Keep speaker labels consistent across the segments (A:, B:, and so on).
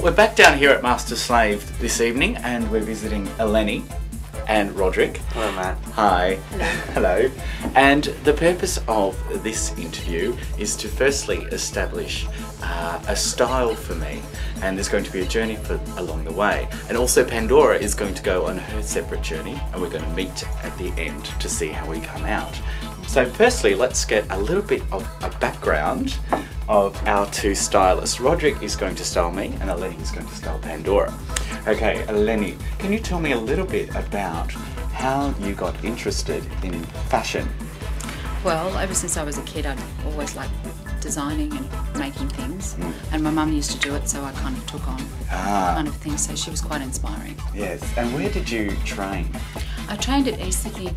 A: we're back down here at Masterslave this evening and we're visiting Eleni and Roderick.
B: Hello, Matt.
A: Hi. Hello. And the purpose of this interview is to firstly establish a style for me, and there's going to be a journey along the way. And also Pandora is going to go on her separate journey, and we're going to meet at the end to see how we come out. So firstly, let's get a little bit of a background of our two stylists. Roderick is going to style me and Eleni is going to style Pandora. Okay, Eleni, can you tell me a little bit about how you got interested in fashion?
C: Well, ever since I was a kid, I'd always liked designing and making things, and my mum used to do it, so I kind of took on kind of things, so she was quite inspiring.
A: Yes, and where did you train?
C: I trained at East Sydney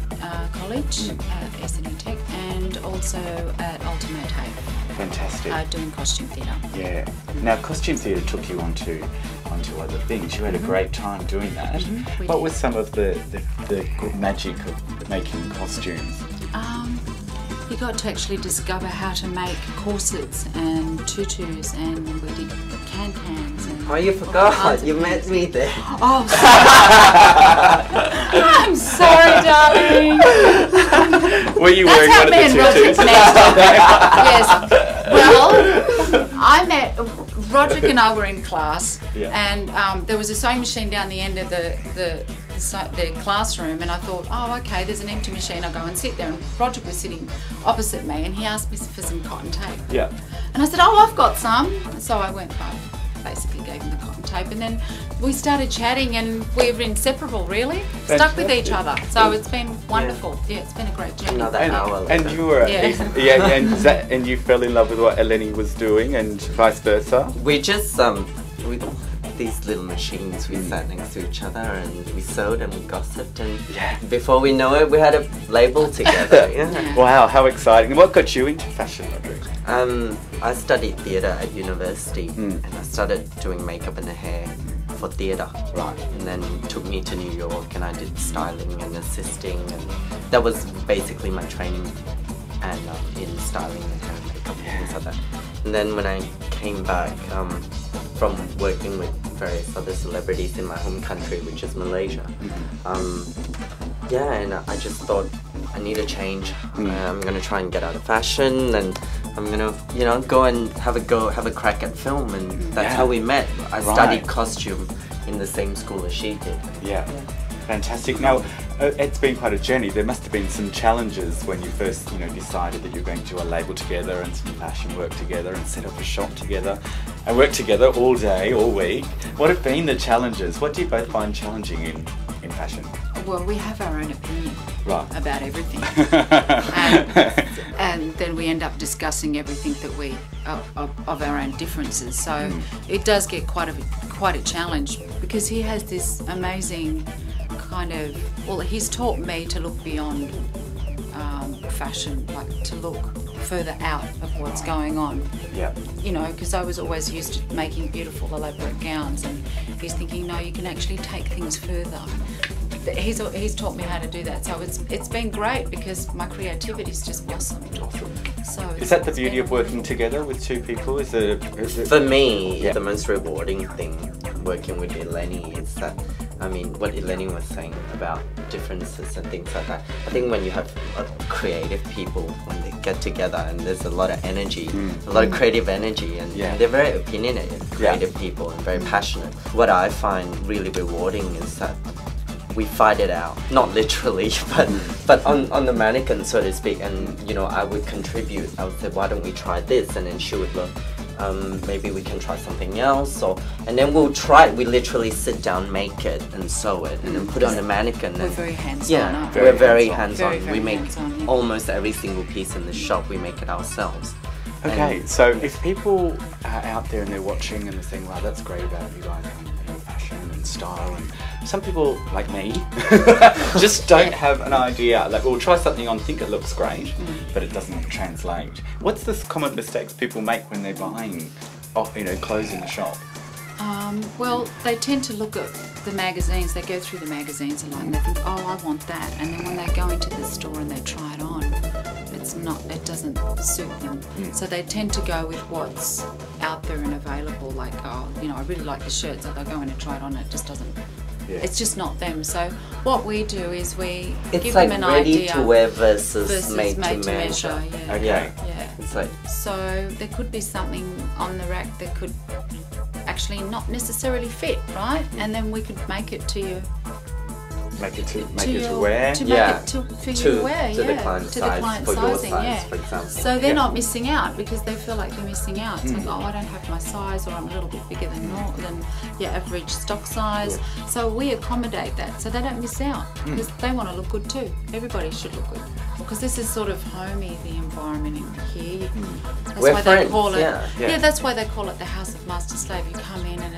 C: College, at East Sydney Tech, and also at Ultimate
A: Fantastic.
C: doing costume theatre.
A: Yeah. Now, costume theatre took you onto other things. You had a great time doing that. What was some of the good magic of making costumes?
C: You got to actually discover how to make corsets and tutus, and we did can-cans. And
B: oh, you forgot. You met me there.
C: Oh, sorry. I'm sorry, darling.
A: Were you wearing one of the tutus?
C: Yes. Well, I met Roderick and I were in class, and there was a sewing machine down the end of the classroom, and I thought, oh, okay, there's an empty machine, I'll go and sit there. And Roderick was sitting opposite me, and he asked me for some cotton tape. Yeah. And I said, oh, I've got some. So I went home, basically gave him the cotton tape, and then we started chatting, and we were inseparable, really. Stuck with each other. So it's been wonderful. Yeah, it's been a great journey.
A: And you were, and you fell in love with what Eleni was doing, and vice versa.
B: We just these little machines, we sat next to each other and we sewed and we gossiped, and before we know it, we had a label together.
A: Wow, how exciting! What got you into fashion, Roderick?
B: I studied theatre at university, and I started doing makeup and hair for theatre.
A: Right.
B: And then took me to New York, and I did styling and assisting, and that was basically my training, and in styling and hair and makeup and things like that. And then when I came back from working with various other celebrities in my home country, which is Malaysia, and I just thought I need a change. I'm gonna try and get out of fashion, and I'm gonna, go and have a crack at film, and that's how we met. I studied costume in the same school as she did. Yeah.
A: Fantastic. Now, it's been quite a journey. There must have been some challenges when you first, decided that you're going to do a label together and some fashion work together and set up a shop together and work together all day, all week. What have been the challenges? What do you both find challenging in fashion?
C: Well, we have our own opinion about everything, and then we end up discussing everything that of our own differences. So it does get quite a challenge, because he has this amazing kind of, well, he's taught me to look beyond fashion, like to look further out of what's going on.
A: Yeah.
C: Because I was always used to making beautiful, elaborate gowns, and he's thinking, no, you can actually take things further. He's taught me how to do that, so it's been great, because my creativity's just blossomed.
A: Awesome.
C: So
A: is that the beauty of working together with two people? Is it
B: for me, the most rewarding thing working with Eleni is that, what Eleni was saying about differences and things like that. I think when you have creative people, when they get together and there's a lot of energy, a lot of creative energy, and they're very opinionated, creative people, and very passionate. What I find really rewarding is that we fight it out, not literally, but on the mannequin, so to speak. And I would contribute. I would say, why don't we try this? And then she would look, maybe we can try something else. And then we'll try it. We literally sit down, make it, and sew it, and then put it on the mannequin.
C: We're very hands-on.
B: Yeah, we're very hands-on. We make almost every single piece in the shop. We make it ourselves.
A: Okay, so if people are out there and they're watching and they're saying, wow, that's great about you guys, fashion and style, and some people like me just don't have an idea. Like, we'll try something on, think it looks great, but it doesn't translate. What's the common mistakes people make when they're buying, clothes in the shop?
C: Well, they tend to look at the magazines. They go through the magazines and they think, oh, I want that, and then when they go into the store and they try it on, it's doesn't suit them. So they tend to go with what's out there and available. Like, oh, you know, I really like the shirt, so they'll go in and try it on. It just doesn't. Yeah. It's just not them. So what we do is we give them an idea.
B: It's like ready to wear versus made to measure.
C: Yeah.
B: Okay.
C: Yeah.
B: It's like,
C: so there could be something on the rack that could actually not necessarily fit, right? And then we could make it to you.
A: Make it to wear?
C: To make it for you to wear,
B: to the client sizing, for example.
C: So they're not missing out because they feel like they're missing out. It's like, oh, I don't have my size, or I'm a little bit bigger than your average stock size. Yeah. So we accommodate that so they don't miss out because they want to look good too. Everybody should look good. Because this is sort of homey, the environment in here. That's
B: We're
C: why
B: friends,
C: they call it.
B: Yeah,
C: that's why they call it the House of Masterslave. You come in and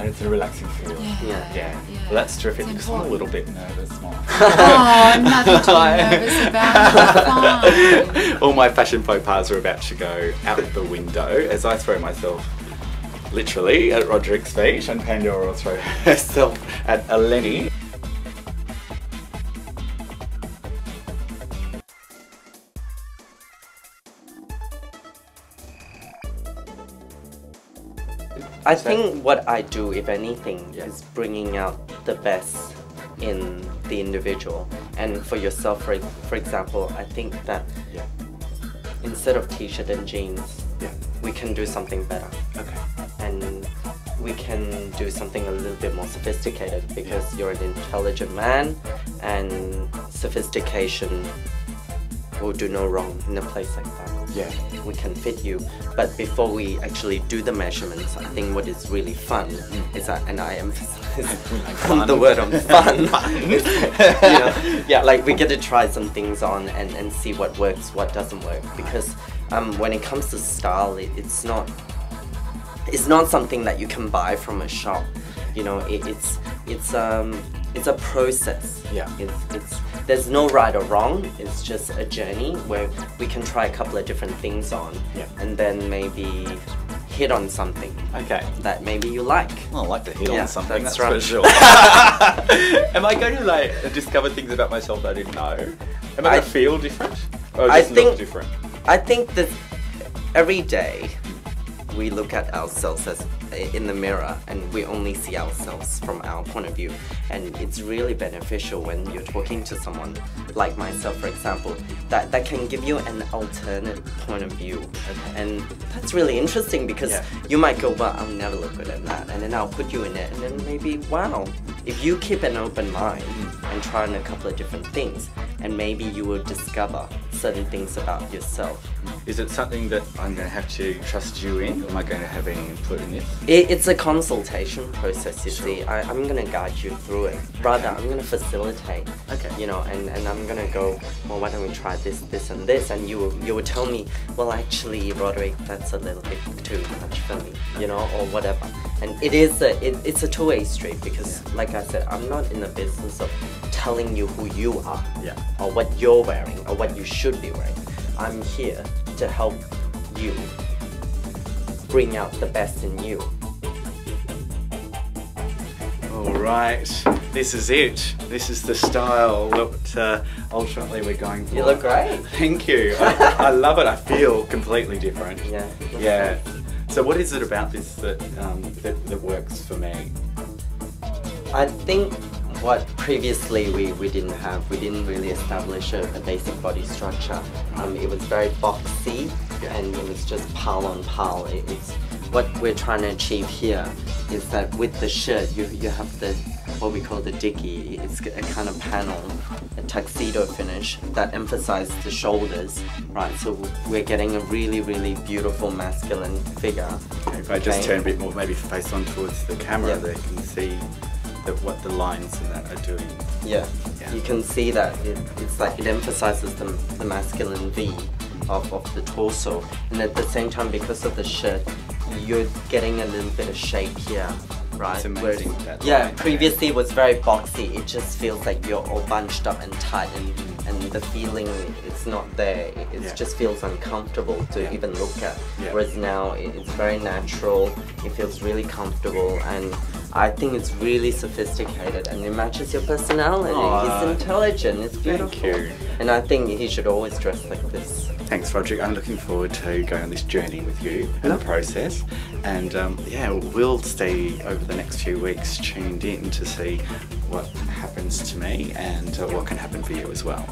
A: it's a relaxing feel. Yeah. Well, that's terrific because I'm a little bit nervous, Mom.
C: Oh, nothing to be nervous about. Fine.
A: All my fashion faux pas are about to go out the window as I throw myself literally at Roderick's feet and Pandora will throw herself at Eleni.
B: I think what I do, if anything, is bringing out the best in the individual. And for yourself, for example, I think that instead of t-shirt and jeans, we can do something better.
A: Okay.
B: And we can do something a little bit more sophisticated because you're an intelligent man and sophistication will do no wrong in a place like that.
A: Yeah.
B: We can fit you, but before we actually do the measurements, I think what is really fun is that, and I emphasize the word on fun. Like we get to try some things on and see what works, what doesn't work. Because when it comes to style, it's not something that you can buy from a shop. You know, it's a process.
A: Yeah.
B: There's no right or wrong. It's just a journey where we can try a couple of different things on, and then maybe hit on something.
A: Okay.
B: That maybe you like.
A: Well, I like to hit on something. That's
B: right.
A: for sure. Am I going to like discover things about myself that I didn't know? Am I going to feel different, or just look different?
B: I think that every day we look at ourselves as in the mirror and we only see ourselves from our point of view, and it's really beneficial when you're talking to someone like myself, for example, that can give you an alternate point of view. And that's really interesting because you might go, well, I'll never look good at that, and then I'll put you in it, and then maybe, wow, if you keep an open mind and try on a couple of different things, and maybe you will discover certain things about yourself.
A: Is it something that I'm going to have to trust you in? Am I going to have any input in this?
B: It's a consultation process, you see. I'm going to guide you through it. Rather, I'm going to facilitate.
A: Okay.
B: You know, and I'm going to go, well, why don't we try this, this, and this? And you will tell me, well, actually, Roderick, that's a little bit too much for me, you know, or whatever. And it's a two-way street because, like I said, I'm not in the business of telling you who you are, or what you're wearing, or what you should be wearing. I'm here to help you bring out the best in you.
A: Alright, this is it. This is the style that ultimately we're going for.
B: You look great.
A: Thank you. I love it. I feel completely different.
B: Yeah.
A: So what is it about this that works for me?
B: I think what previously we didn't have, we didn't really establish a basic body structure. It was very boxy and it was just pile on pile. It's what we're trying to achieve here is that with the shirt you have the what we call the dicky. It's a kind of panel, a tuxedo finish that emphasizes the shoulders, right? So we're getting a really, really beautiful masculine figure.
A: If I just turn a bit more, maybe face on towards the camera, they can see what the lines and that are doing.
B: Yeah. You can see that it's like it emphasizes the masculine V of the torso, and at the same time, because of the shirt, you're getting a little bit of shape here, right?
A: It's amazing.
B: Previously it was very boxy. It just feels like you're all bunched up and tight, and the feeling it's not there. It just feels uncomfortable to even look at. Whereas now it's very natural. It feels really comfortable, and I think it's really sophisticated and it matches your personality.
A: Aw,
B: He's intelligent, it's beautiful.
A: thank you.
B: And I think he should always dress like this.
A: Thanks, Roderick. I'm looking forward to going on this journey with you and the process. And yeah, we'll stay over the next few weeks tuned in to see what happens to me and what can happen for you as well.